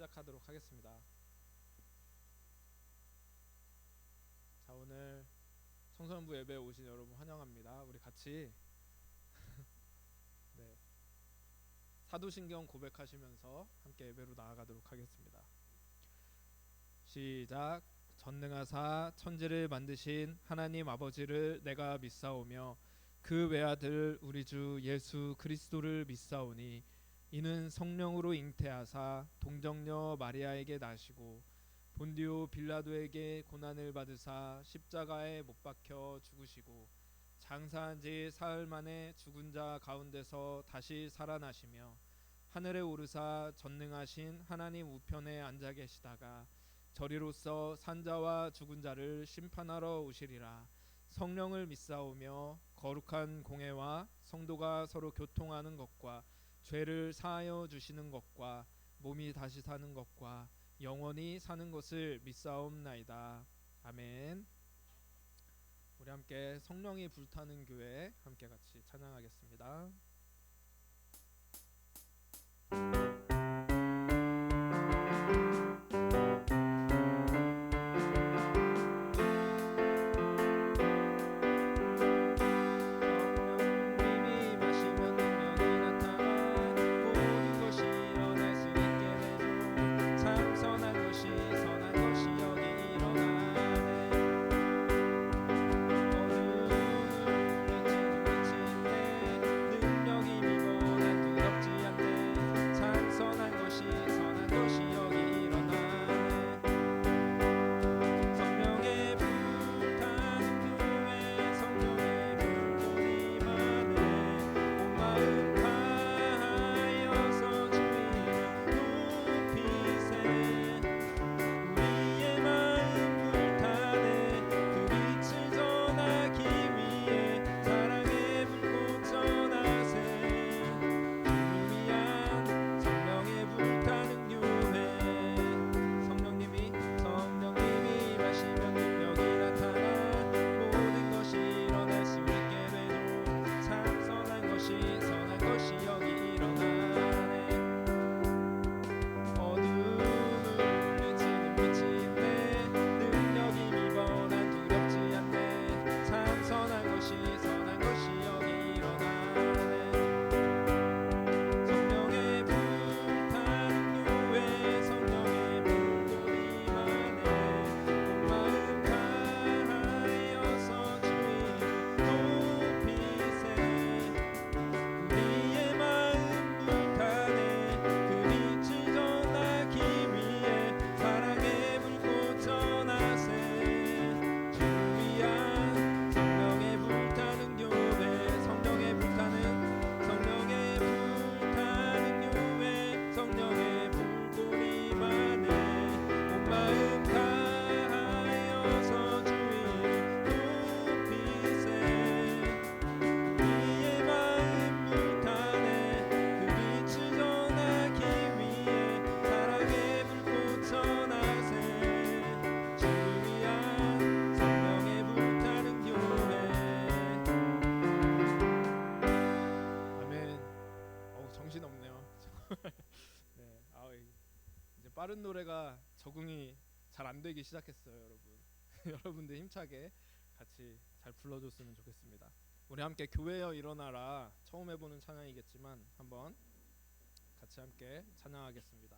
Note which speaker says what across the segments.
Speaker 1: 시작하도록 하겠습니다. 자, 오늘 청소년부 예배에 오신 여러분 환영합니다. 우리 같이 네, 사도신경 고백하시면서 함께 예배로 나아가도록 하겠습니다. 시작. 전능하사 천지를 만드신 하나님 아버지를 내가 믿사오며 그 외아들 우리 주 예수 그리스도를 믿사오니 이는 성령으로 잉태하사 동정녀 마리아에게 나시고 본디오 빌라도에게 고난을 받으사 십자가에 못 박혀 죽으시고 장사한 지 사흘 만에 죽은 자 가운데서 다시 살아나시며 하늘에 오르사 전능하신 하나님 우편에 앉아 계시다가 저리로서 산자와 죽은 자를 심판하러 오시리라. 성령을 믿사오며 거룩한 공회와 성도가 서로 교통하는 것과 죄를 사하여 주시는 것과 몸이 다시 사는 것과 영원히 사는 것을 믿사옵나이다. 아멘. 우리 함께 성령이 불타는 교회 함께 같이 찬양하겠습니다. 빠른 노래가 적응이 잘 안 되기 시작했어요, 여러분. 여러분들 힘차게 같이 잘 불러줬으면 좋겠습니다. 우리 함께 교회여 일어나라 처음 해보는 찬양이겠지만 한번 같이 함께 찬양하겠습니다.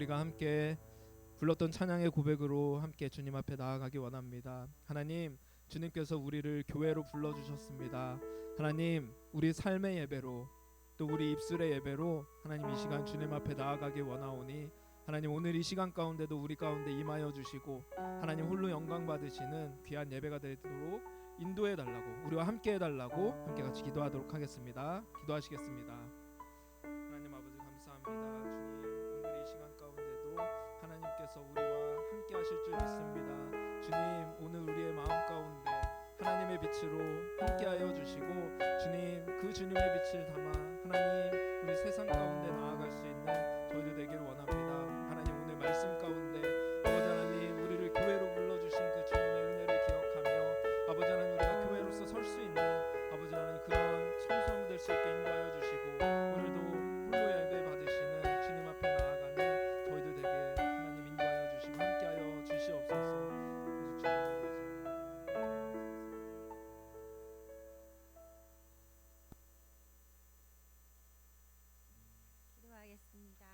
Speaker 1: 우리가 함께 불렀던 찬양의 고백으로 함께 주님 앞에 나아가기 원합니다. 하나님, 주님께서 우리를 교회로 불러주셨습니다. 하나님, 우리 삶의 예배로 또 우리 입술의 예배로 하나님 이 시간 주님 앞에 나아가기 원하오니 하나님 오늘 이 시간 가운데도 우리 가운데 임하여 주시고 하나님 홀로 영광 받으시는 귀한 예배가 되도록 인도해 달라고, 우리와 함께 해달라고 함께 같이 기도하도록 하겠습니다. 기도하시겠습니다. 하나님 아버지 감사합니다. 주님, 오늘 이 시간 가운데도 하나님께서 우리와 함께 하실 줄 믿습니다. 주님, 오늘 우리의 마음 가운데 하나님의 빛으로 함께하여 주시고 주님, 그 주님의 빛을 담아 하나님 우리 세상 가운데 나아갈 수 있는 저희들 되기를 원합니다. 하나님, 오늘 말씀 가운데 아버지 하나님 우리를 교회로 불러주신 그 주님의 은혜를 기억하며 아버지 하나님 우리가 교회로서 설 수 있는 아버지 하나님 그런 성소함 될 수 있게 인도하여 주시고 오늘도 홀로 예배 받으시는 주님 앞에 나아가는 저희들 되게 하나님 인도하여 주시고 함께하여 주시옵소서.
Speaker 2: 기도하겠습니다.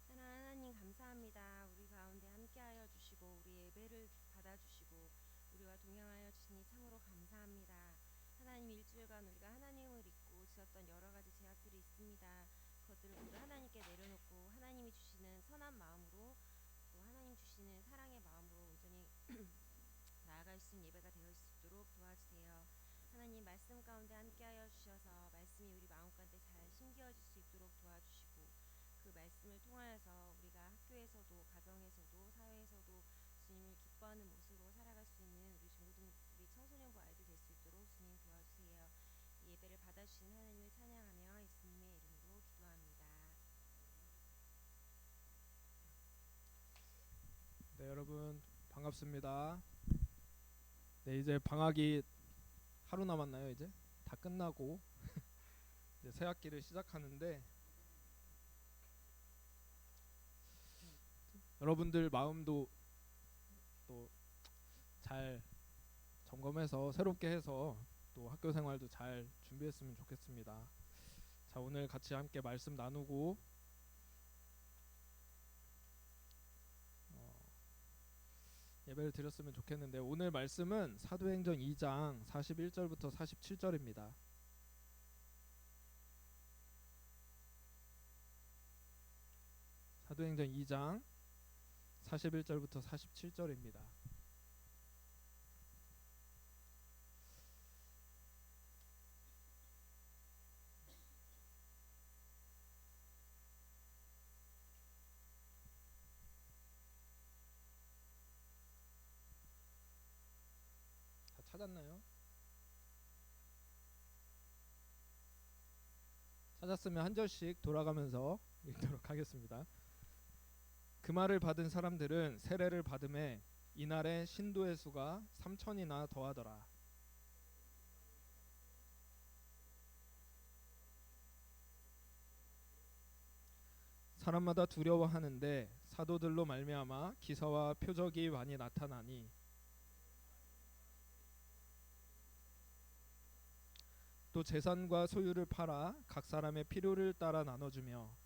Speaker 2: 하나님 감사합니다. 우리 가운데 함께하여 주시고 우리 예배를 받아주시고 우리와 동행하여 주시니 참으로 감사합니다. 하나님, 일주일간 우리가 하나님을 잊고 지었던 여러 가지 죄악들이 있습니다. 그것들을 모두 하나님께 내려놓고 하나님이 주시는 선한 마음으로 또 하나님 주시는 사랑의 마음으로 온전히 나아갈 수 있는 예배가 되어 있도록 도와주세요. 하나님, 말씀 가운데 함께하여 주셔서 말씀이 우리 마음 가운데 잘 심겨질 수 있도록 도와주시고 그 말씀을 통하여서 우리가 학교에서도 가정에서도 사회에서도 주님을 기뻐하는 모습으로 살아갈 수 있는 우리 모든 우리 청소년부 아이들 될 수 있도록 주님 도와주세요. 이 예배를 받아주신 하나님을 찬양하며 예수님의 이름으로 기도합니다.
Speaker 1: 네, 여러분 반갑습니다. 네, 이제 방학이 하루 남았나요? 이제 다 끝나고 이제 새 학기를 시작하는데 여러분들 마음도 또 잘 점검해서 새롭게 해서 또 학교 생활도 잘 준비했으면 좋겠습니다. 자, 오늘 같이 함께 말씀 나누고 예배를 드렸으면 좋겠는데 오늘 말씀은 사도행전 2장 41절부터 47절입니다. 사도행전 2장 41절부터 47절입니다. 다 찾았나요? 찾았으면 한 절씩 돌아가면서 읽도록 하겠습니다. 그 말을 받은 사람들은 세례를 받음에 이날에 신도의 수가 3,000이나 더하더라. 사람마다 두려워하는데 사도들로 말미암아 기사와 표적이 많이 나타나니 또 재산과 소유를 팔아 각 사람의 필요를 따라 나눠주며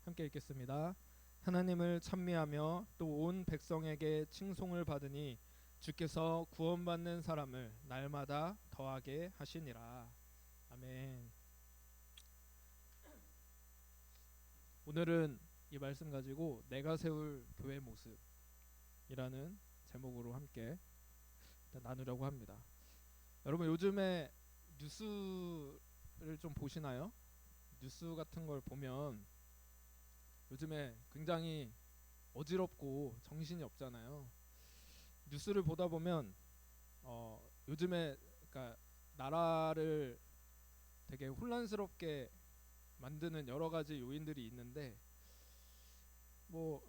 Speaker 1: 함께 읽겠습니다. 하나님을 찬미하며 또 온 백성에게 칭송을 받으니 주께서 구원받는 사람을 날마다 더하게 하시니라. 아멘. 오늘은 이 말씀 가지고 내가 세울 교회 모습이라는 제목으로 함께 나누려고 합니다. 여러분, 요즘에 뉴스를 좀 보시나요? 뉴스 같은 걸 보면 요즘에 굉장히 어지럽고 정신이 없잖아요. 뉴스를 보다 보면 요즘에 그러니까 나라를 되게 혼란스럽게 만드는 여러 가지 요인들이 있는데 뭐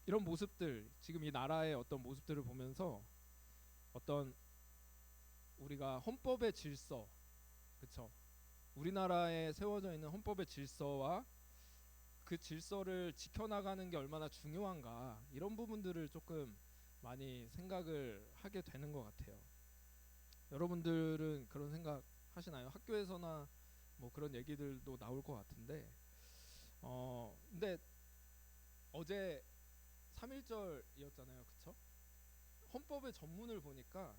Speaker 1: 이런 모습들, 지금 이 나라의 어떤 모습들을 보면서 어떤 우리가 헌법의 질서, 그렇죠? 우리나라에 세워져 있는 헌법의 질서와 그 질서를 지켜나가는 게 얼마나 중요한가, 이런 부분들을 조금 많이 생각을 하게 되는 것 같아요. 여러분들은 그런 생각 하시나요? 학교에서나 뭐 그런 얘기들도 나올 것 같은데, 근데 어제 3.1절이었잖아요, 그쵸? 헌법의 전문을 보니까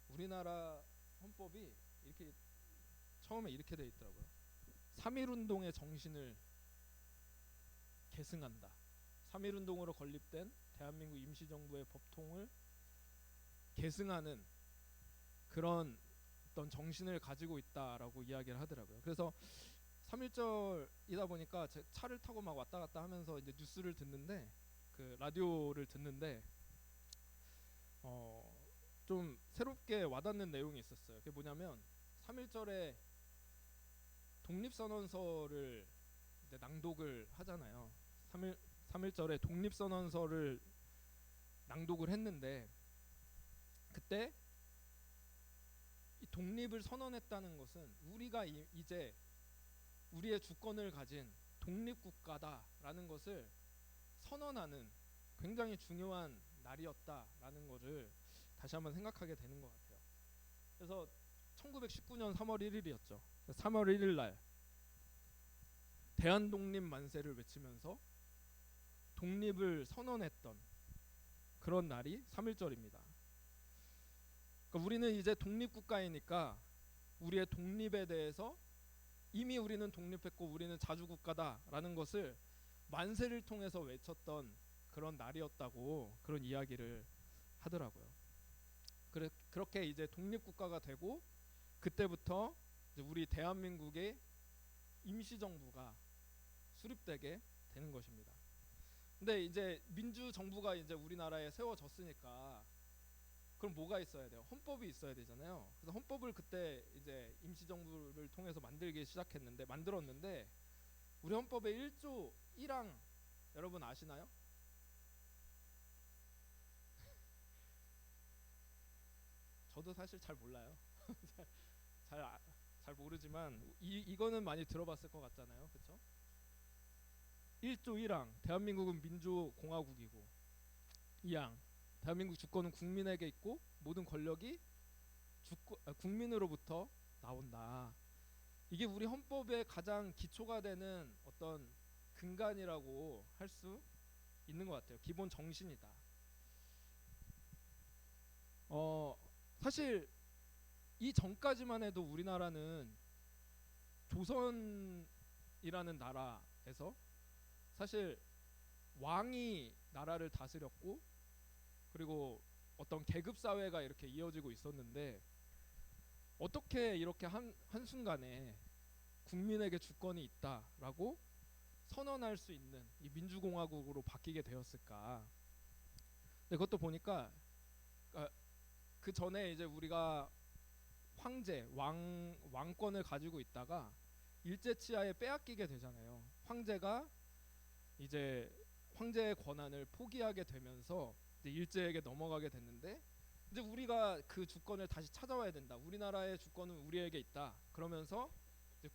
Speaker 1: 우리나라 헌법이 이렇게 처음에 이렇게 돼 있더라고요. 3.1운동의 정신을 계승한다. 3.1운동으로 건립된 대한민국 임시정부의 법통을 계승하는 그런 어떤 정신을 가지고 있다라고 이야기를 하더라고요. 그래서 3.1절이다 보니까 제 차를 타고 막 왔다 갔다 하면서 이제 뉴스를 듣는데, 그 라디오를 듣는데 좀 새롭게 와닿는 내용이 있었어요. 그게 뭐냐면 3.1절에 독립선언서를 이제 낭독을 하잖아요. 3.1절에 독립선언서를 낭독을 했는데, 그때 이 독립을 선언했다는 것은 우리가 이제 우리의 주권을 가진 독립국가다라는 것을 선언하는 굉장히 중요한 날이었다라는 것을 다시 한번 생각하게 되는 것 같아요. 그래서 1919년 3월 1일이었죠. 3월 1일 날 대한독립 만세를 외치면서 독립을 선언했던 그런 날이 3.1절입니다. 그러니까 우리는 이제 독립국가이니까 우리의 독립에 대해서 이미 우리는 독립했고 우리는 자주국가다라는 것을 만세를 통해서 외쳤던 그런 날이었다고 그런 이야기를 하더라고요. 그렇게 이제 독립국가가 되고, 그때부터 이제 우리 대한민국의 임시정부가 수립되게 되는 것입니다. 근데 이제 민주정부가 이제 우리나라에 세워졌으니까 그럼 뭐가 있어야 돼요? 헌법이 있어야 되잖아요. 그래서 헌법을 그때 이제 임시정부를 통해서 만들었는데 우리 헌법의 1조 1항 여러분 아시나요? 저도 사실 잘 몰라요. 잘 모르지만 이거는 많이 들어봤을 것 같잖아요, 그렇죠? 1조 1항 대한민국은 민주공화국이고, 2항 대한민국 주권은 국민에게 있고 모든 권력이 국민으로부터 나온다. 이게 우리 헌법의 가장 기초가 되는 어떤 근간이라고 할 수 있는 것 같아요. 기본 정신이다. 사실 이 전까지만 해도 우리나라는 조선이라는 나라에서 사실 왕이 나라를 다스렸고, 그리고 어떤 계급 사회가 이렇게 이어지고 있었는데, 어떻게 이렇게 한순간에 국민에게 주권이 있다라고 선언할 수 있는 이 민주공화국으로 바뀌게 되었을까? 근데 그것도 보니까 그 전에 이제 우리가 왕권을 가지고 있다가 일제치하에 빼앗기게 되잖아요. 황제가 이제 황제의 권한을 포기하게 되면서 이제 일제에게 넘어가게 됐는데, 이제 우리가 그 주권을 다시 찾아와야 된다. 우리나라의 주권은 우리에게 있다. 그러면서 이제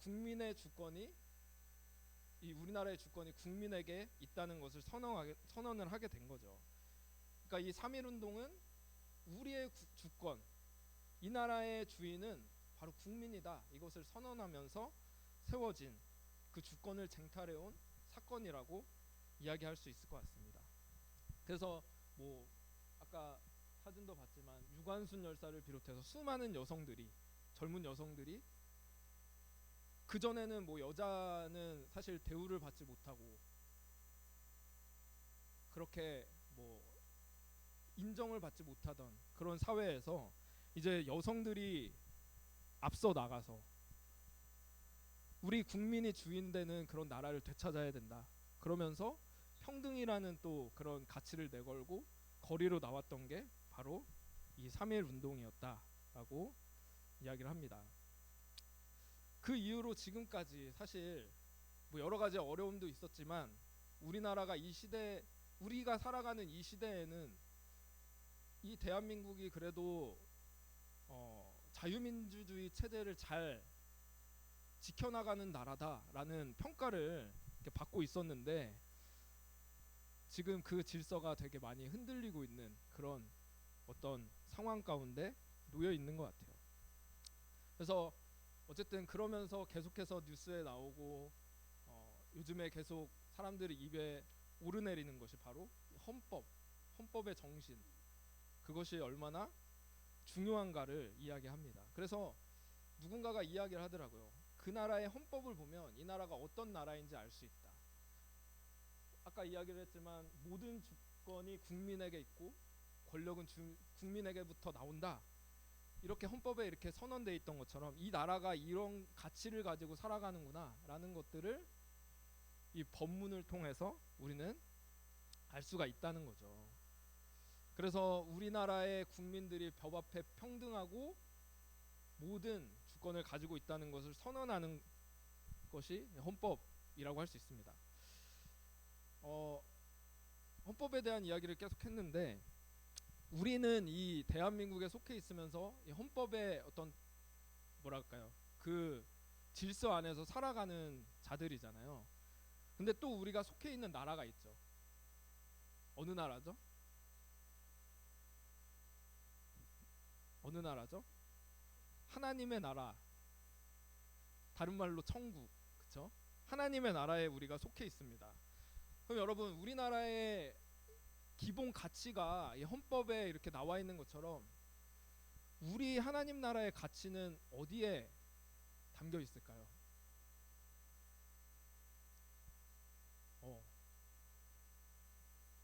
Speaker 1: 우리나라의 주권이 국민에게 있다는 것을 선언을 하게 된 거죠. 그러니까 이 3.1운동은 우리의 주권, 이 나라의 주인은 바로 국민이다. 이것을 선언하면서 세워진 그 주권을 쟁탈해온 사건이라고 이야기할 수 있을 것 같습니다. 그래서 뭐 아까 사진도 봤지만 유관순 열사를 비롯해서 수많은 젊은 여성들이 그 전에는 뭐 여자는 사실 대우를 받지 못하고 그렇게 뭐 인정을 받지 못하던 그런 사회에서 이제 여성들이 앞서 나가서 우리 국민이 주인되는 그런 나라를 되찾아야 된다. 그러면서 평등이라는 또 그런 가치를 내걸고 거리로 나왔던 게 바로 이 3.1 운동이었다라고 이야기를 합니다. 그 이후로 지금까지 사실 뭐 여러 가지 어려움도 있었지만 우리나라가 우리가 살아가는 이 시대에는 이 대한민국이 그래도 자유민주주의 체제를 잘 지켜나가는 나라다라는 평가를 이렇게 받고 있었는데, 지금 그 질서가 되게 많이 흔들리고 있는 그런 어떤 상황 가운데 놓여 있는 것 같아요. 그래서 어쨌든 그러면서 계속해서 뉴스에 나오고 요즘에 계속 사람들이 입에 오르내리는 것이 바로 헌법의 정신, 그것이 얼마나 중요한가를 이야기합니다. 그래서 누군가가 이야기를 하더라고요. 그 나라의 헌법을 보면 이 나라가 어떤 나라인지 알 수 있다. 아까 이야기를 했지만 모든 주권이 국민에게 있고 권력은 국민에게부터 나온다. 이렇게 헌법에 이렇게 선언되어 있던 것처럼 이 나라가 이런 가치를 가지고 살아가는구나 라는 것들을 이 법문을 통해서 우리는 알 수가 있다는 거죠. 그래서 우리나라의 국민들이 법 앞에 평등하고 모든 주권을 가지고 있다는 것을 선언하는 것이 헌법이라고 할 수 있습니다. 헌법에 대한 이야기를 계속 했는데 우리는 이 대한민국에 속해 있으면서 이 헌법의 어떤 뭐랄까요, 그 질서 안에서 살아가는 자들이잖아요. 근데 또 우리가 속해 있는 나라가 있죠. 어느 나라죠? 어느 나라죠? 하나님의 나라, 다른 말로 천국, 그렇죠? 하나님의 나라에 우리가 속해 있습니다. 그럼 여러분, 우리나라의 기본 가치가 이 헌법에 이렇게 나와 있는 것처럼 우리 하나님 나라의 가치는 어디에 담겨 있을까요?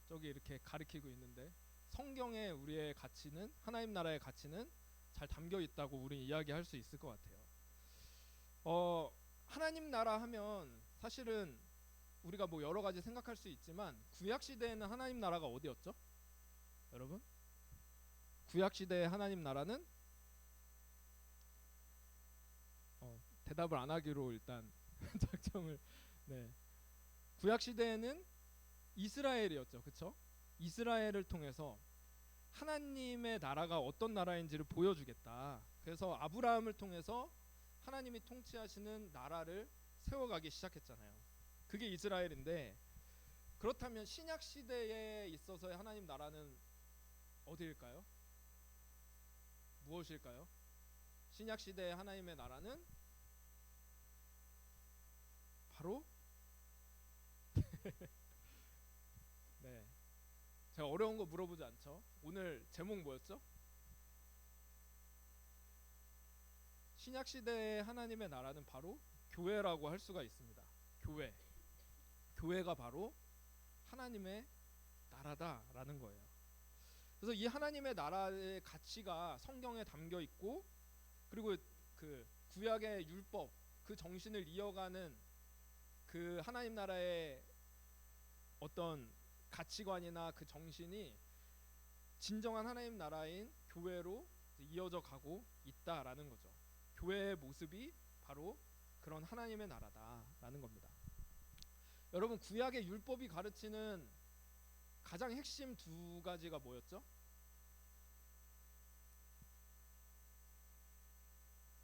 Speaker 1: 저기 이렇게 가리키고 있는데 성경에 우리의 가치는, 하나님 나라의 가치는 잘 담겨 있다고 우리 이야기할 수 있을 것 같아요. 하나님 나라 하면 사실은 우리가 뭐 여러 가지 생각할 수 있지만 구약 시대에는 하나님 나라가 어디였죠? 여러분? 구약 시대의 하나님 나라는 대답을 안 하기로 일단 작정을. 네. 구약 시대에는 이스라엘이었죠. 그렇죠? 이스라엘을 통해서 하나님의 나라가 어떤 나라인지를 보여주겠다. 그래서 아브라함을 통해서 하나님이 통치하시는 나라를 세워가기 시작했잖아요. 그게 이스라엘인데, 그렇다면 신약 시대에 있어서의 하나님 나라는 어디일까요? 무엇일까요? 신약 시대의 하나님의 나라는 바로 네, 제가 어려운 거 물어보지 않죠. 오늘 제목 뭐였죠? 신약 시대의 하나님의 나라는 바로 교회라고 할 수가 있습니다. 교회가 바로 하나님의 나라다라는 거예요. 그래서 이 하나님의 나라의 가치가 성경에 담겨 있고, 그리고 그 구약의 율법, 그 정신을 이어가는 그 하나님 나라의 어떤 가치관이나 그 정신이 진정한 하나님 나라인 교회로 이어져 가고 있다라는 거죠. 교회의 모습이 바로 그런 하나님의 나라다라는 겁니다. 여러분, 구약의 율법이 가르치는 가장 핵심 두 가지가 뭐였죠?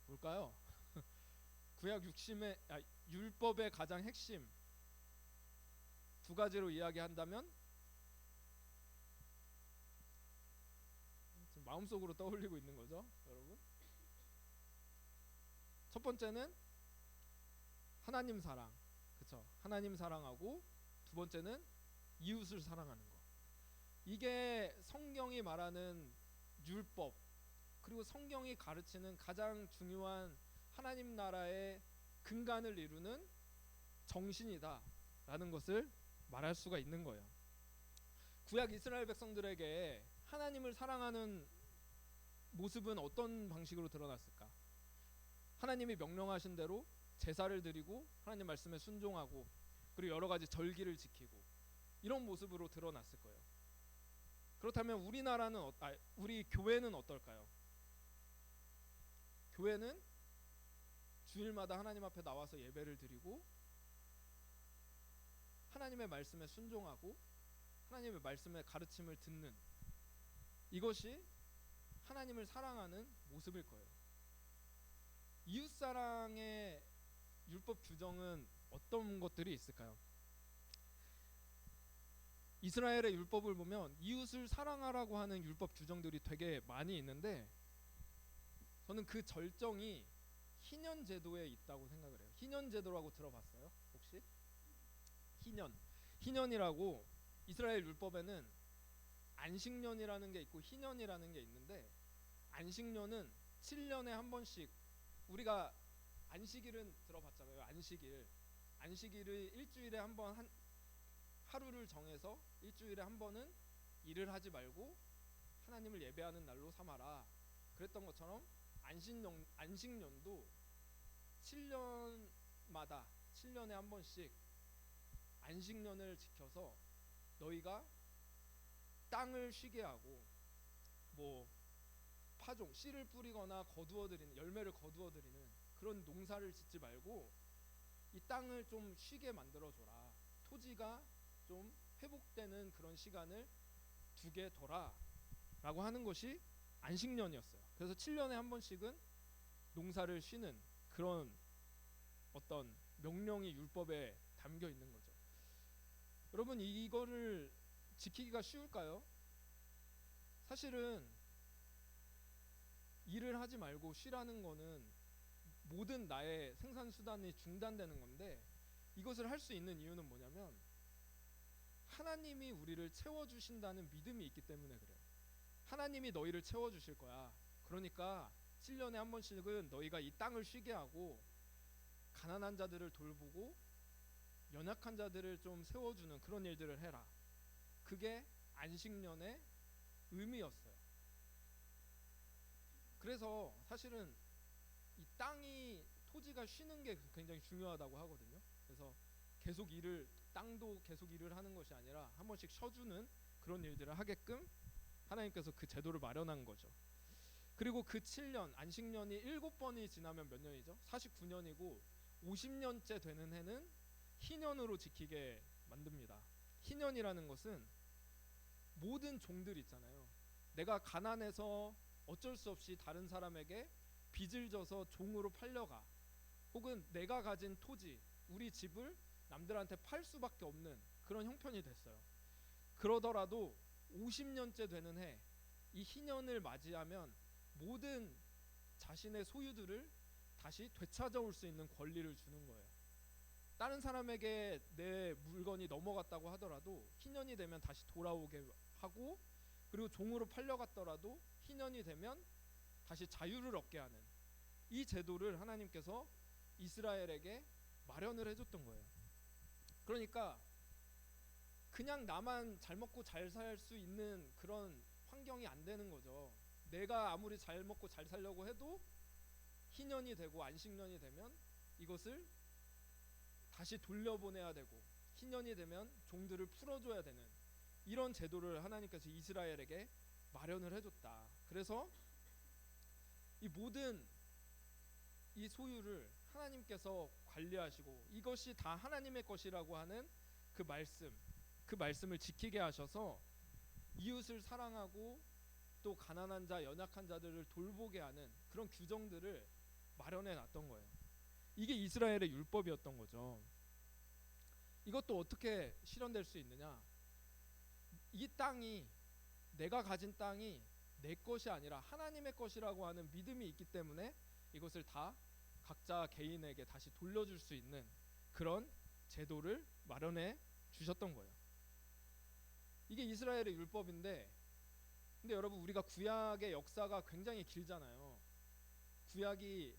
Speaker 1: 뭘까요? 구약 율법의 가장 핵심 두 가지로 이야기한다면 지금 마음속으로 떠올리고 있는 거죠, 여러분? 첫 번째는 하나님 사랑, 그렇죠? 하나님 사랑하고, 두 번째는 이웃을 사랑하는 거. 이게 성경이 말하는 율법, 그리고 성경이 가르치는 가장 중요한 하나님 나라의 근간을 이루는 정신이다라는 것을 말할 수가 있는 거예요. 구약 이스라엘 백성들에게 하나님을 사랑하는 모습은 어떤 방식으로 드러났을까? 하나님이 명령하신 대로 제사를 드리고 하나님 말씀에 순종하고, 그리고 여러 가지 절기를 지키고, 이런 모습으로 드러났을 거예요. 그렇다면 우리 교회는 어떨까요? 교회는 주일마다 하나님 앞에 나와서 예배를 드리고 하나님의 말씀에 순종하고 하나님의 말씀의 가르침을 듣는, 이것이 하나님을 사랑하는 모습일 거예요. 이웃사랑의 율법 규정은 어떤 것들이 있을까요? 이스라엘의 율법을 보면 이웃을 사랑하라고 하는 율법 규정들이 되게 많이 있는데 저는 그 절정이 희년 제도에 있다고 생각을 해요. 희년 제도라고 들어봤어요? 혹시? 희년이라고 이스라엘 율법에는 안식년이라는 게 있고 희년이라는 게 있는데 안식년은 7년에 한 번씩 우리가 안식일은 들어봤잖아요. 안식일을 일주일에 한 번 하루를 정해서 일주일에 한 번은 일을 하지 말고 하나님을 예배하는 날로 삼아라. 그랬던 것처럼 안식년도 7년에 한 번씩 안식년을 지켜서 너희가 땅을 쉬게 하고 뭐 파종 씨를 뿌리거나 거두어들이는 열매를 거두어들이는 그런 농사를 짓지 말고 이 땅을 좀 쉬게 만들어줘라. 토지가 좀 회복되는 그런 시간을 두게 둬라 라고 하는 것이 안식년이었어요. 그래서 7년에 한 번씩은 농사를 쉬는 그런 어떤 명령이 율법에 담겨 있는 거죠. 여러분 이거를 지키기가 쉬울까요? 사실은 일을 하지 말고 쉬라는 거는 모든 나의 생산 수단이 중단되는 건데 이것을 할 수 있는 이유는 뭐냐면 하나님이 우리를 채워주신다는 믿음이 있기 때문에 그래요. 하나님이 너희를 채워주실 거야. 그러니까 7년에 한 번씩은 너희가 이 땅을 쉬게 하고 가난한 자들을 돌보고 연약한 자들을 좀 세워주는 그런 일들을 해라. 그게 안식년의 의미였어요. 그래서 사실은 이 토지가 쉬는 게 굉장히 중요하다고 하거든요. 그래서 땅도 계속 일을 하는 것이 아니라 한 번씩 쉬어주는 그런 일들을 하게끔 하나님께서 그 제도를 마련한 거죠. 그리고 그 7년 안식년이 7번이 지나면 몇 년이죠? 49년이고 50년째 되는 해는 희년으로 지키게 만듭니다. 희년이라는 것은 모든 종들 있잖아요. 내가 가난해서 어쩔 수 없이 다른 사람에게 빚을 져서 종으로 팔려가, 혹은 내가 가진 토지, 우리 집을 남들한테 팔 수밖에 없는 그런 형편이 됐어요. 그러더라도 50년째 되는 해, 이 희년을 맞이하면 모든 자신의 소유들을 다시 되찾아올 수 있는 권리를 주는 거예요. 다른 사람에게 내 물건이 넘어갔다고 하더라도 희년이 되면 다시 돌아오게 하고, 그리고 종으로 팔려갔더라도 희년이 되면 다시 자유를 얻게 하는 이 제도를 하나님께서 이스라엘에게 마련을 해줬던 거예요. 그러니까 그냥 나만 잘 먹고 잘 살 수 있는 그런 환경이 안 되는 거죠. 내가 아무리 잘 먹고 잘 살려고 해도 희년이 되고 안식년이 되면 이것을 다시 돌려보내야 되고, 희년이 되면 종들을 풀어줘야 되는 이런 제도를 하나님께서 이스라엘에게 마련을 해줬다. 그래서 이 모든 이 소유를 하나님께서 관리하시고 이것이 다 하나님의 것이라고 하는 그 말씀을 지키게 하셔서 이웃을 사랑하고 또 가난한 자, 연약한 자들을 돌보게 하는 그런 규정들을 마련해 놨던 거예요. 이게 이스라엘의 율법이었던 거죠. 이것도 어떻게 실현될 수 있느냐? 이 땅이, 내가 가진 땅이 내 것이 아니라 하나님의 것이라고 하는 믿음이 있기 때문에 이것을 다 각자 개인에게 다시 돌려줄 수 있는 그런 제도를 마련해 주셨던 거예요. 이게 이스라엘의 율법인데, 근데 여러분 우리가 구약의 역사가 굉장히 길잖아요. 구약이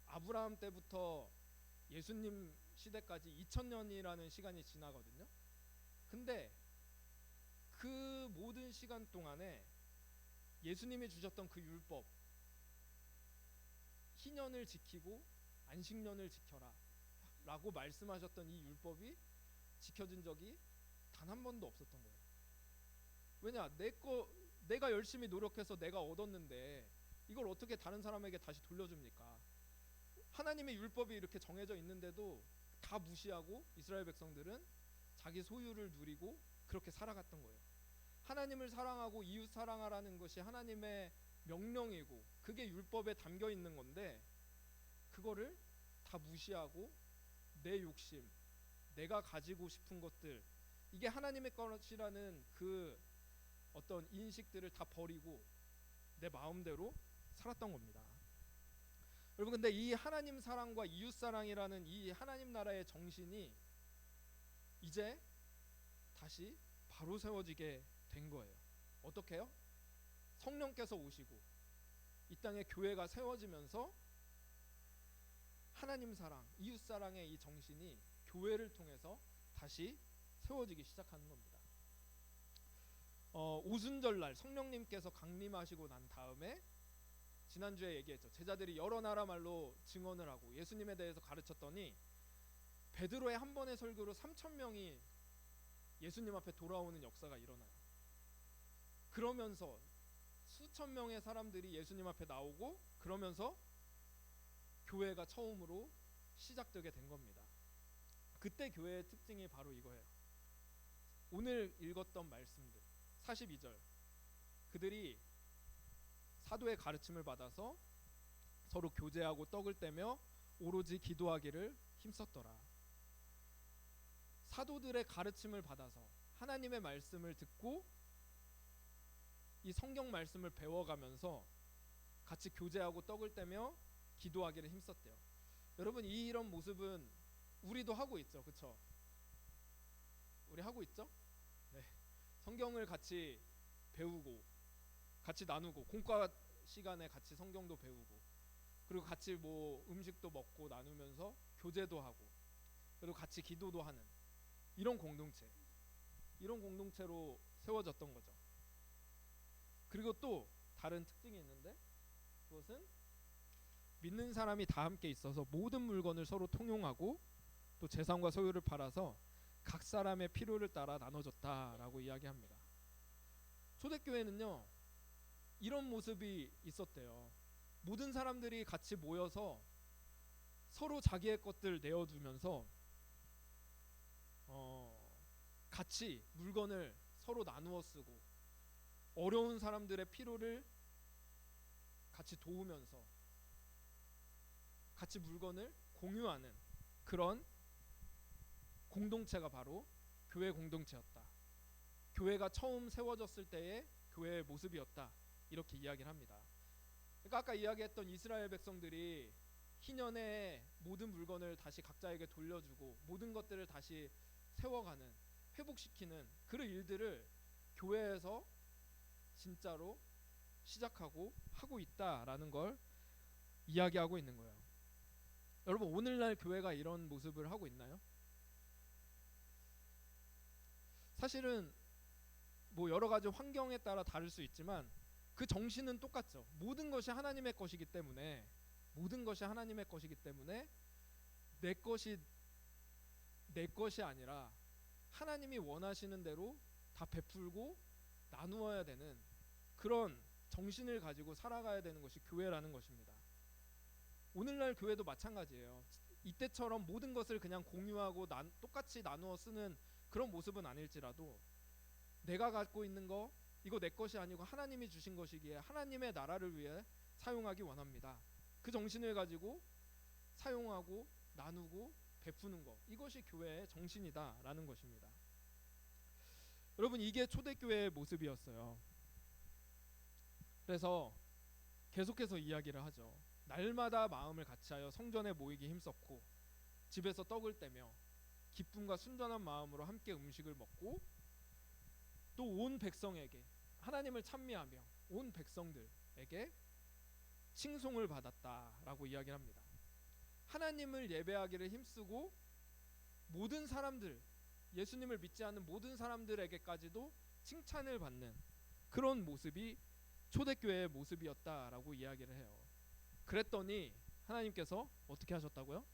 Speaker 1: 아브라함 때부터 예수님 시대까지 2000년이라는 시간이 지나거든요. 근데 그 모든 시간 동안에 예수님이 주셨던 그 율법, 희년을 지키고 안식년을 지켜라 라고 말씀하셨던 이 율법이 지켜진 적이 단 한 번도 없었던 거예요. 왜냐? 내가 열심히 노력해서 내가 얻었는데 이걸 어떻게 다른 사람에게 다시 돌려줍니까? 하나님의 율법이 이렇게 정해져 있는데도 다 무시하고 이스라엘 백성들은 자기 소유를 누리고 그렇게 살아갔던 거예요. 하나님을 사랑하고 이웃 사랑하라는 것이 하나님의 명령이고 그게 율법에 담겨 있는 건데, 그거를 다 무시하고 내 욕심, 내가 가지고 싶은 것들, 이게 하나님의 것이라는 그 어떤 인식들을 다 버리고 내 마음대로 살았던 겁니다. 여러분, 근데 이 하나님 사랑과 이웃 사랑이라는 이 하나님 나라의 정신이 이제 다시 바로 세워지게 된 거예요. 어떻게요? 성령께서 오시고 이 땅에 교회가 세워지면서 하나님 사랑, 이웃 사랑의 이 정신이 교회를 통해서 다시 세워지기 시작하는 겁니다. 오순절날 성령님께서 강림하시고 난 다음에 지난주에 얘기했죠. 제자들이 여러 나라 말로 증언을 하고 예수님에 대해서 가르쳤더니 베드로의 한 번의 설교로 3,000명이 예수님 앞에 돌아오는 역사가 일어나요. 그러면서 수천 명의 사람들이 예수님 앞에 나오고 그러면서 교회가 처음으로 시작되게 된 겁니다. 그때 교회의 특징이 바로 이거예요. 오늘 읽었던 말씀들 42절, 그들이 사도의 가르침을 받아서 서로 교제하고 떡을 떼며 오로지 기도하기를 힘썼더라. 사도들의 가르침을 받아서 하나님의 말씀을 듣고 이 성경 말씀을 배워가면서 같이 교제하고 떡을 떼며 기도하기를 힘썼대요. 여러분, 이런 모습은 우리도 하고 있죠, 그렇죠? 우리 하고 있죠? 네. 성경을 같이 배우고 같이 나누고 공과 시간에 같이 성경도 배우고 그리고 같이 뭐 음식도 먹고 나누면서 교제도 하고 그리고 같이 기도도 하는 이런 공동체로 세워졌던 거죠. 그리고 또 다른 특징이 있는데 그것은 믿는 사람이 다 함께 있어서 모든 물건을 서로 통용하고 또 재산과 소유를 팔아서 각 사람의 필요를 따라 나눠줬다라고 이야기합니다. 초대교회는요 이런 모습이 있었대요. 모든 사람들이 같이 모여서 서로 자기의 것들 내어주면서 같이 물건을 서로 나누어 쓰고 어려운 사람들의 필요를 같이 도우면서 같이 물건을 공유하는 그런 공동체가 바로 교회 공동체였다. 교회가 처음 세워졌을 때의 교회의 모습이었다. 이렇게 이야기를 합니다. 그러니까 아까 이야기했던 이스라엘 백성들이 희년에 모든 물건을 다시 각자에게 돌려주고 모든 것들을 다시 세워가는, 회복시키는 그런 일들을 교회에서 진짜로 시작하고 하고 있다라는 걸 이야기하고 있는 거예요. 여러분, 오늘날 교회가 이런 모습을 하고 있나요? 사실은 뭐 여러 가지 환경에 따라 다를 수 있지만 그 정신은 똑같죠. 모든 것이 하나님의 것이기 때문에 내 것이 아니라 하나님이 원하시는 대로 다 베풀고 나누어야 되는 그런 정신을 가지고 살아가야 되는 것이 교회라는 것입니다. 오늘날 교회도 마찬가지예요. 이때처럼 모든 것을 그냥 공유하고 똑같이 나누어 쓰는 그런 모습은 아닐지라도 내가 갖고 있는 거 이거 내 것이 아니고 하나님이 주신 것이기에 하나님의 나라를 위해 사용하기 원합니다. 그 정신을 가지고 사용하고 나누고 베푸는 것, 이것이 교회의 정신이다라는 것입니다. 여러분, 이게 초대교회의 모습이었어요. 그래서 계속해서 이야기를 하죠. 날마다 마음을 같이하여 성전에 모이기 힘썼고 집에서 떡을 떼며 기쁨과 순전한 마음으로 함께 음식을 먹고 또 온 백성에게 하나님을 찬미하며 온 백성들에게 칭송을 받았다라고 이야기를 합니다. 하나님을 예배하기를 힘쓰고 모든 사람들, 예수님을 믿지 않는 모든 사람들에게까지도 칭찬을 받는 그런 모습이 초대교회의 모습이었다라고 이야기를 해요. 그랬더니 하나님께서 어떻게 하셨다고요?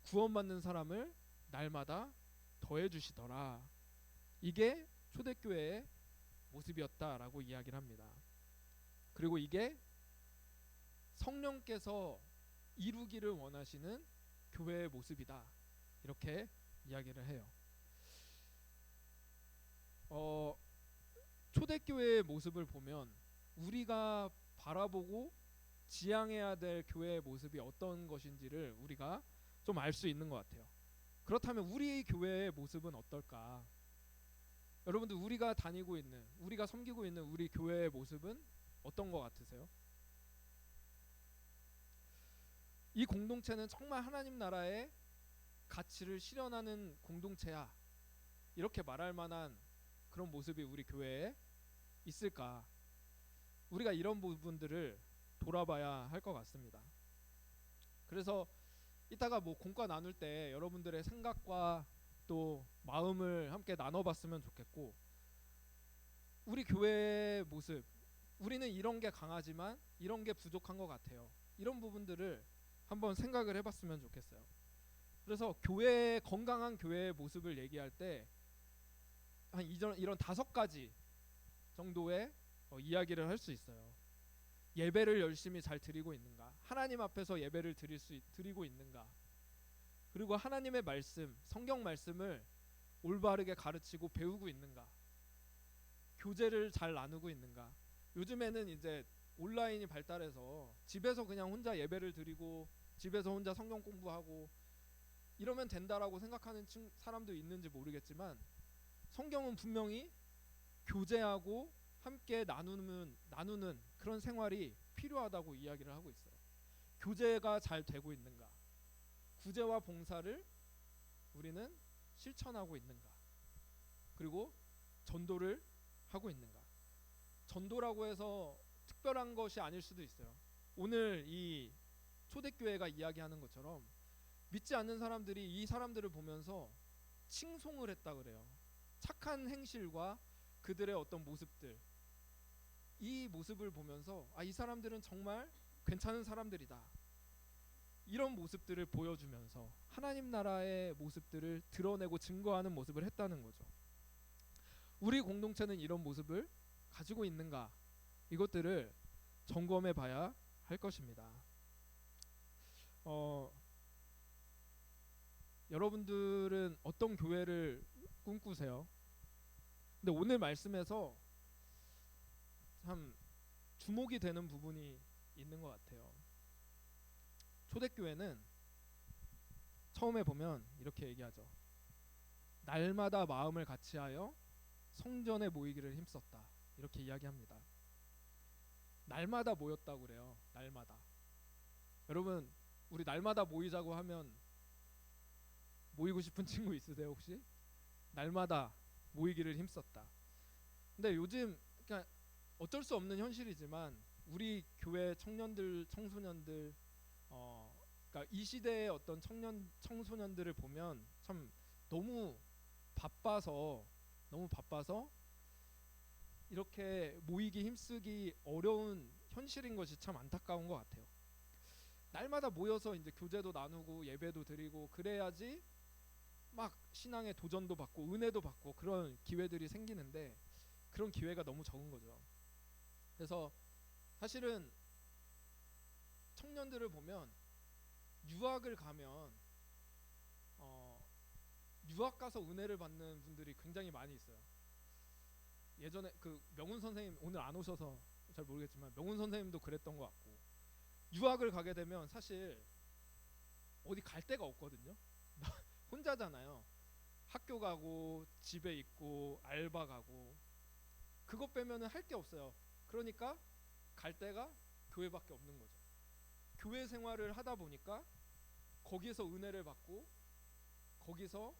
Speaker 1: 구원받는 사람을 날마다 더해 주시더라. 이게 초대교회의 모습이었다라고 이야기를 합니다. 그리고 이게 성령께서 이루기를 원하시는 교회의 모습이다. 이렇게 이야기를 해요. 초대교회의 모습을 보면 우리가 바라보고 지향해야 될 교회의 모습이 어떤 것인지를 우리가 좀 알 수 있는 것 같아요. 그렇다면 우리 교회의 모습은 어떨까? 여러분들 우리가 다니고 있는, 우리가 섬기고 있는 우리 교회의 모습은 어떤 것 같으세요? 이 공동체는 정말 하나님 나라의 가치를 실현하는 공동체야, 이렇게 말할 만한 그런 모습이 우리 교회에 있을까? 우리가 이런 부분들을 돌아봐야 할 것 같습니다. 그래서 이따가 뭐 공과 나눌 때 여러분들의 생각과 또 마음을 함께 나눠봤으면 좋겠고, 우리 교회의 모습, 우리는 이런 게 강하지만 이런 게 부족한 것 같아요. 이런 부분들을 한번 생각을 해봤으면 좋겠어요. 그래서 건강한 교회의 모습을 얘기할 때 한 이런 5가지 정도의 이야기를 할 수 있어요. 예배를 열심히 잘 드리고 있는가? 하나님 앞에서 예배를 드리고 있는가? 그리고 하나님의 말씀, 성경 말씀을 올바르게 가르치고 배우고 있는가? 교제를 잘 나누고 있는가? 요즘에는 이제 온라인이 발달해서 집에서 그냥 혼자 예배를 드리고 집에서 혼자 성경 공부하고 이러면 된다라고 생각하는 사람도 있는지 모르겠지만, 성경은 분명히 교제하고 함께 나누는 그런 생활이 필요하다고 이야기를 하고 있어요. 교제가 잘 되고 있는가? 구제와 봉사를 우리는 실천하고 있는가? 그리고 전도를 하고 있는가? 전도라고 해서 특별한 것이 아닐 수도 있어요. 오늘 이 초대교회가 이야기하는 것처럼 믿지 않는 사람들이 이 사람들을 보면서 칭송을 했다 그래요. 착한 행실과 그들의 어떤 모습들, 이 모습을 보면서 이 사람들은 정말 괜찮은 사람들이다, 이런 모습들을 보여주면서 하나님 나라의 모습들을 드러내고 증거하는 모습을 했다는 거죠. 우리 공동체는 이런 모습을 가지고 있는가? 이것들을 점검해 봐야 할 것입니다. 여러분들은 어떤 교회를 꿈꾸세요? 근데 오늘 말씀에서 참 주목이 되는 부분이 있는 것 같아요. 초대교회는 처음에 보면 이렇게 얘기하죠. 날마다 마음을 같이하여 성전에 모이기를 힘썼다, 이렇게 이야기합니다. 날마다 모였다고 그래요. 날마다. 여러분, 우리 날마다 모이자고 하면 모이고 싶은 친구 있으세요 혹시? 날마다 모이기를 힘썼다. 근데 요즘 그러니까 어쩔 수 없는 현실이지만 우리 교회 청년들, 청소년들, 그러니까 이 시대의 어떤 청소년들을 보면 참 너무 바빠서 이렇게 모이기 힘쓰기 어려운 현실인 것이 참 안타까운 것 같아요. 날마다 모여서 이제 교제도 나누고 예배도 드리고 그래야지 막 신앙의 도전도 받고 은혜도 받고 그런 기회들이 생기는데, 그런 기회가 너무 적은 거죠. 그래서 사실은 청년들을 보면 유학을 가면 유학 가서 은혜를 받는 분들이 굉장히 많이 있어요. 예전에 그 명훈 선생님, 오늘 안 오셔서 잘 모르겠지만 명훈 선생님도 그랬던 것 같고, 유학을 가게 되면 사실 어디 갈 데가 없거든요. 혼자잖아요. 학교 가고 집에 있고 알바 가고 그것 빼면은 할 게 없어요. 그러니까 갈 데가 교회밖에 없는 거죠. 교회 생활을 하다 보니까 거기서 은혜를 받고 거기서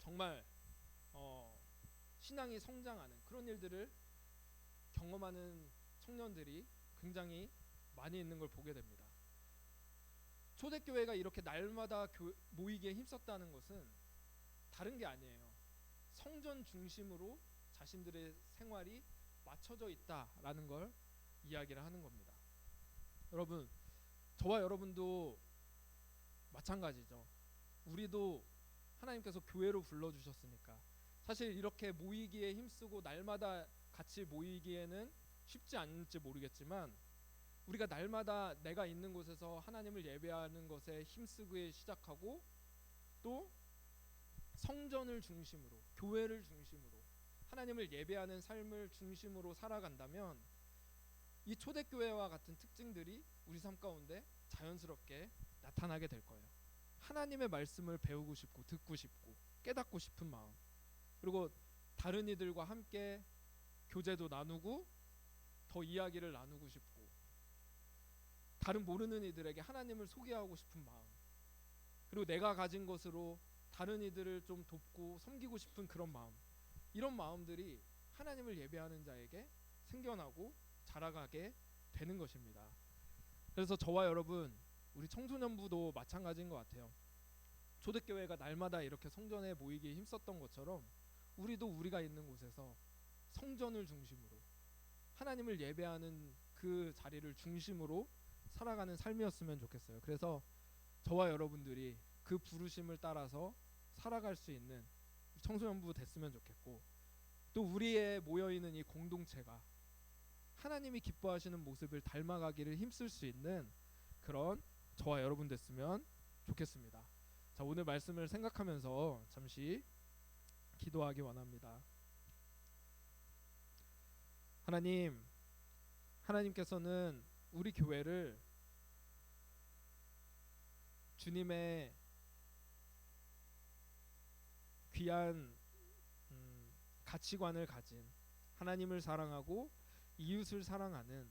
Speaker 1: 정말 신앙이 성장하는 그런 일들을 경험하는 청년들이 굉장히 많이 있는 걸 보게 됩니다. 초대교회가 이렇게 날마다 모이기에 힘썼다는 것은 다른 게 아니에요. 성전 중심으로 자신들의 생활이 맞춰져 있다라는 걸 이야기를 하는 겁니다. 여러분, 저와 여러분도 마찬가지죠. 우리도 하나님께서 교회로 불러주셨으니까 사실 이렇게 모이기에 힘쓰고 날마다 같이 모이기에는 쉽지 않을지 모르겠지만, 우리가 날마다 내가 있는 곳에서 하나님을 예배하는 것에 힘쓰기 시작하고 또 성전을 중심으로, 교회를 중심으로 하나님을 예배하는 삶을 중심으로 살아간다면 이 초대교회와 같은 특징들이 우리 삶 가운데 자연스럽게 나타나게 될 거예요. 하나님의 말씀을 배우고 싶고 듣고 싶고 깨닫고 싶은 마음, 그리고 다른 이들과 함께 교제도 나누고 더 이야기를 나누고 싶고 다른 모르는 이들에게 하나님을 소개하고 싶은 마음, 그리고 내가 가진 것으로 다른 이들을 좀 돕고 섬기고 싶은 그런 마음, 이런 마음들이 하나님을 예배하는 자에게 생겨나고 자라가게 되는 것입니다. 그래서 저와 여러분, 우리 청소년부도 마찬가지인 것 같아요. 초대교회가 날마다 이렇게 성전에 모이기에 힘썼던 것처럼 우리도 우리가 있는 곳에서 성전을 중심으로 하나님을 예배하는 그 자리를 중심으로 살아가는 삶이었으면 좋겠어요. 그래서 저와 여러분들이 그 부르심을 따라서 살아갈 수 있는 청소년부 됐으면 좋겠고, 또 우리의 모여있는 이 공동체가 하나님이 기뻐하시는 모습을 닮아가기를 힘쓸 수 있는 그런 저와 여러분 됐으면 좋겠습니다. 자, 오늘 말씀을 생각하면서 잠시 기도하기 원합니다. 하나님께서는 우리 교회를 주님의 귀한 가치관을 가진, 하나님을 사랑하고 이웃을 사랑하는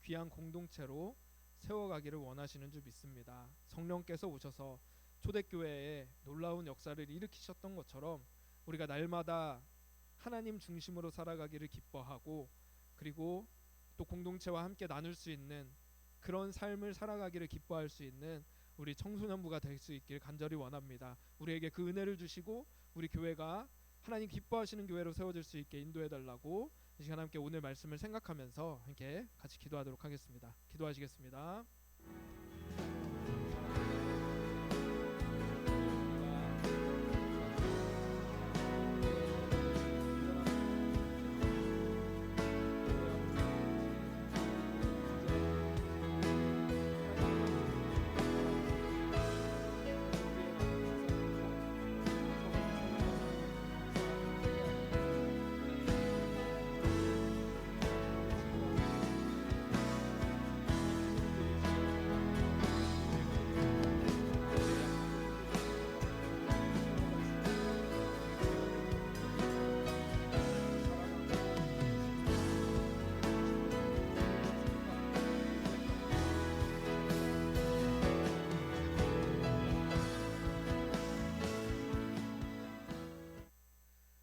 Speaker 1: 귀한 공동체로 세워가기를 원하시는 줄 믿습니다. 성령께서 오셔서 초대교회에 놀라운 역사를 일으키셨던 것처럼 우리가 날마다 하나님 중심으로 살아가기를 기뻐하고, 그리고 또 공동체와 함께 나눌 수 있는 그런 삶을 살아가기를 기뻐할 수 있는 우리 청소년부가 될 수 있길 간절히 원합니다. 우리에게 그 은혜를 주시고 우리 교회가 하나님 기뻐하시는 교회로 세워질 수 있게 인도해달라고 이 시간 함께 오늘 말씀을 생각하면서 함께 같이 기도하도록 하겠습니다. 기도하시겠습니다.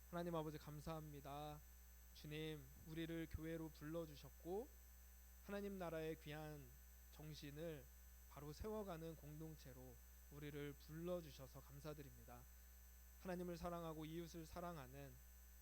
Speaker 1: 하나님 아버지 감사합니다. 주님, 우리를 교회로 불러주셨고 하나님 나라의 귀한 정신을 바로 세워가는 공동체로 우리를 불러주셔서 감사드립니다. 하나님을 사랑하고 이웃을 사랑하는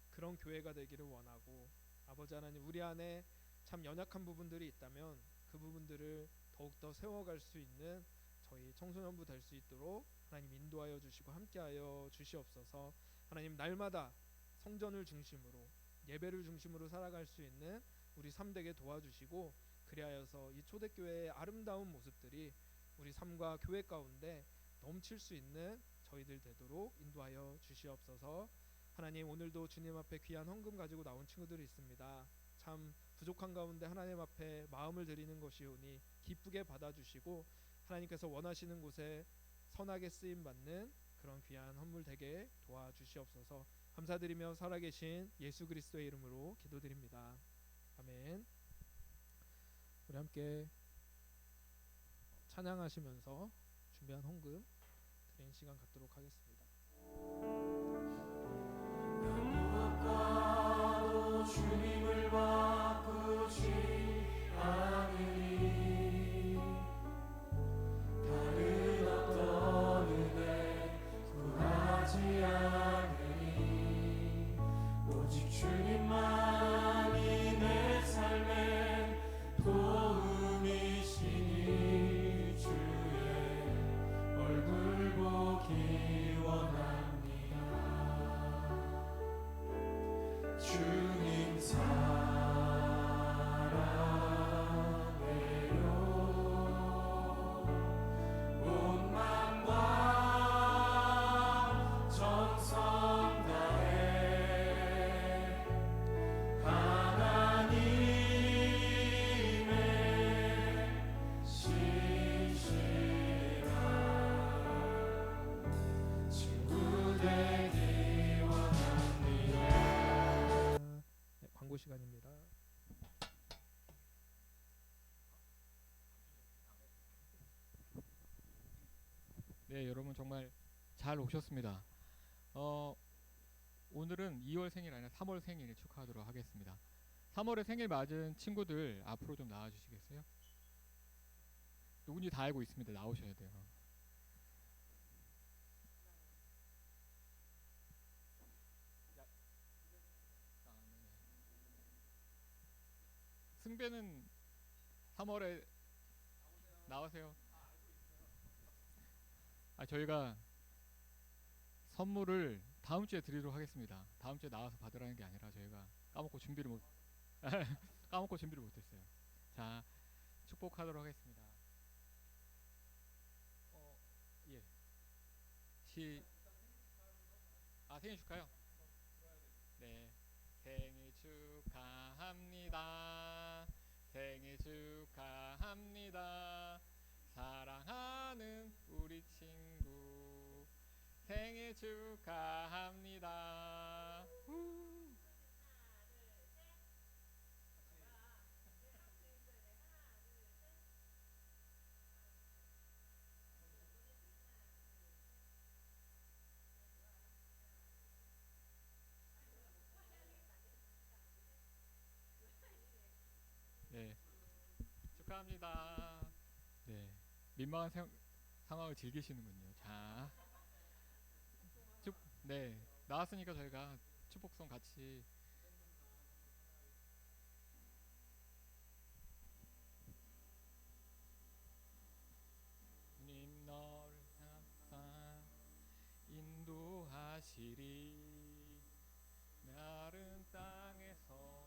Speaker 1: 그런 교회가 되기를 원하고, 아버지 하나님, 우리 안에 참 연약한 부분들이 있다면 그 부분들을 더욱더 세워갈 수 있는 저희 청소년부 될 수 있도록 하나님 인도하여 주시고 함께하여 주시옵소서. 하나님, 날마다 성전을 중심으로 예배를 중심으로 살아갈 수 있는 우리 삶 되게 도와주시고, 그리하여서 이 초대교회의 아름다운 모습들이 우리 삶과 교회 가운데 넘칠 수 있는 저희들 되도록 인도하여 주시옵소서. 하나님, 오늘도 주님 앞에 귀한 헌금 가지고 나온 친구들이 있습니다. 참 부족한 가운데 하나님 앞에 마음을 드리는 것이오니 기쁘게 받아주시고 하나님께서 원하시는 곳에 선하게 쓰임받는 그런 귀한 헌물 되게 도와주시옵소서. 감사드리며 살아계신 예수 그리스도의 이름으로 기도드립니다. 아멘. 우리 함께 찬양하시면서 준비한 헌금 드리는 시간 갖도록 하겠습니다.
Speaker 3: 무엇과도 주님을 바꾸지 않으리. 다른 어떤 은혜 구하지 않으리. 오직 주님만이 내 삶의 도움이시니 주의 얼굴 보기 원합니다. 주님 사랑
Speaker 4: 네, 여러분 정말 잘 오셨습니다. 오늘은 2월 생일 아니라 3월 생일 축하하도록 하겠습니다. 3월에 생일 맞은 친구들 앞으로 좀 나와주시겠어요? 누군지 다 알고 있습니다. 나오셔야 돼요. 승배는 3월에 나오세요. 저희가 선물을 다음 주에 드리도록 하겠습니다. 다음 주에 나와서 받으라는 게 아니라 저희가 까먹고 준비를 못했어요. 자, 축복하도록 하겠습니다. 예. 생일 축하요? 네. 생일 축하합니다. 생일 축하합니다. 사랑하는 우리 친구 생일 축하합니다. 네, 축하합니다. 네, 민망한 상황을 즐기시는군요. 자, 네, 나왔으니까 저희가 축복성 같이. 주님 너를 항상 인도하시리 마른 땅에서도.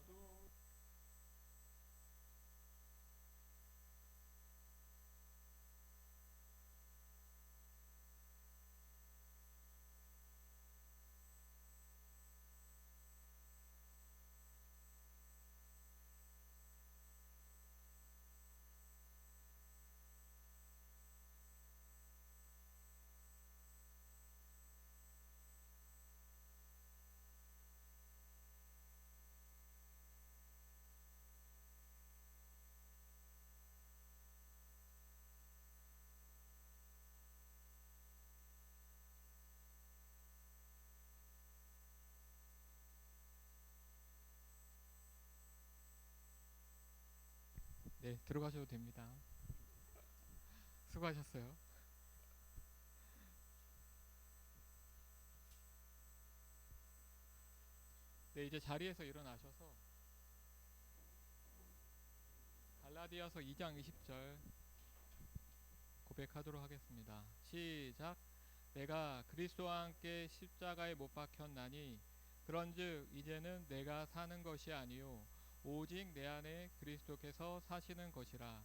Speaker 4: 네, 들어가셔도 됩니다. 수고하셨어요. 네, 이제 자리에서 일어나셔서 갈라디아서 2장 20절 고백하도록 하겠습니다. 시작. 내가 그리스도와 함께 십자가에 못 박혔나니 그런즉 이제는 내가 사는 것이 아니요 오직 내 안에 그리스도께서 사시는 것이라.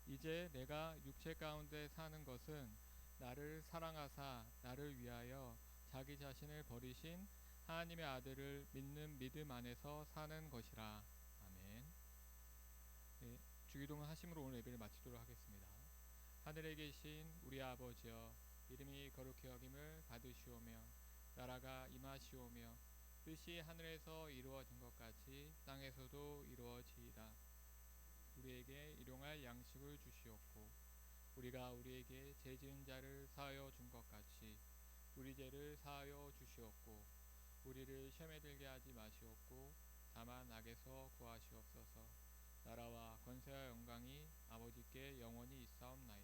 Speaker 4: 이제 내가 육체 가운데 사는 것은 나를 사랑하사 나를 위하여 자기 자신을 버리신 하나님의 아들을 믿는 믿음 안에서 사는 것이라. 아멘. 네, 주기도문 하심으로 오늘 예배를 마치도록 하겠습니다. 하늘에 계신 우리 아버지여, 이름이 거룩히 여김을 받으시오며 나라가 임하시오며 뜻이 하늘에서 이루어진 것 같이 땅에서도 이루어지이다. 우리에게 일용할 양식을 주시옵고 우리가 우리에게 죄 지은 자를 사하여 준 것 같이 우리 죄를 사하여 주시옵고 우리를 시험에 들게 하지 마시옵고 다만 악에서 구하시옵소서. 나라와 권세와 영광이 아버지께 영원히 있사옵나이다.